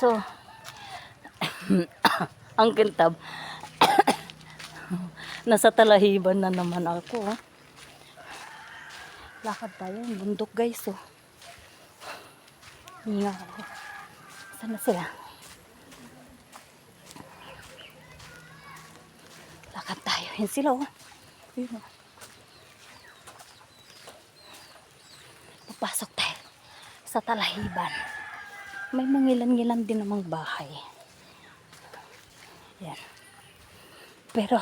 So, ang kintab. Nasa talahiban na naman ako. Oh. Lakad tayo. Bundok guys. Oh. Hinga ako. Saan na sila? Lakad tayo. Yan sila oh. Yun oh. Papasok tayo sa talahiban. May mangilan-ngilan din namang bahay. Yan. Pero,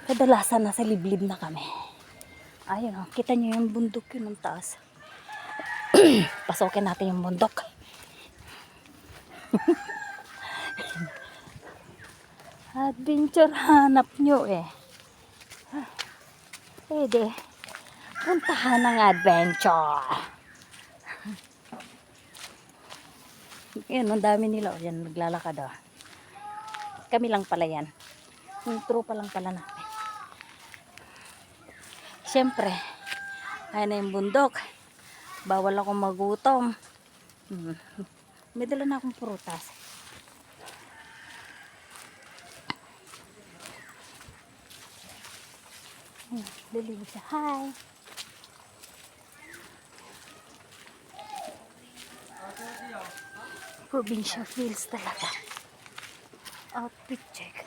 kadalasan nasa liblib na kami. Ayun oh. Kita nyo yung bundok yun ng taas. Pasokin natin yung bundok. Adventure hanap nyo eh. Pwede. Puntahan ng adventure. Yan, ang dami nila. O, yan, naglalakad oh. Kami lang pala yan. Yung tropa lang pala natin. Siyempre, ayan na yung bundok. Bawal akong magutom. May dala na akong prutas. Liliw siya. Hi! Provincial feels talaga. Outfit check.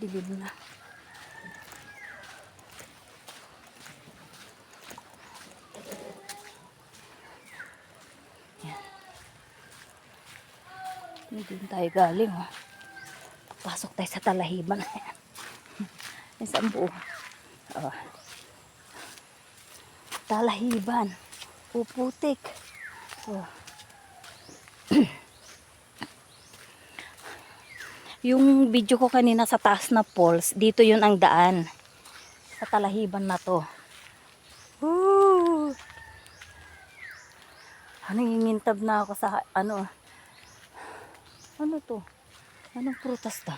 Dilim na. Yan. Hindi tayo galing. Oh. Pasok tayo sa talahiban. Isang buo. Oh. Talahiban. Puputik. Oh. Yung video ko kanina sa taas na falls, dito yun ang daan. Sa talahiban na to. Woo! Nangingintab na ako sa ano. Ano to? Anong prutas to?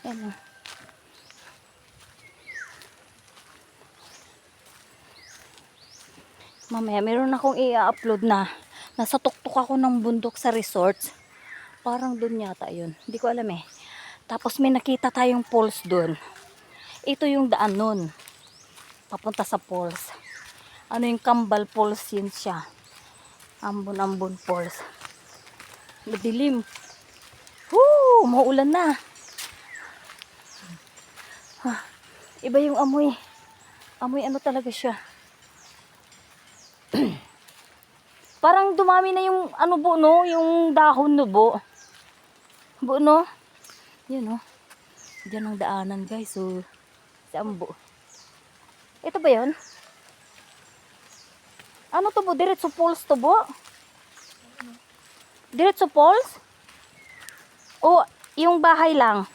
Ano? Mamaya, meron akong i-upload na nasa tuktok ako ng bundok sa resorts. Parang dun yata yun. Hindi ko alam eh. Tapos may nakita tayong falls dun. Ito yung daan nun. Papunta sa falls. Ano yung Kambal Falls yun siya. Ambon-ambon falls. Madilim. Woo! Mauulan na. Iba yung amoy. Amoy ano talaga siya. Parang dumami na yung ano po no, yung dahon no bo. Bu no? Yan oh. Diyan ang daanan guys. So, sa ambo. Ito ba yun? Ano to bo? Diretso falls to bo? Diretso falls? O yung bahay lang?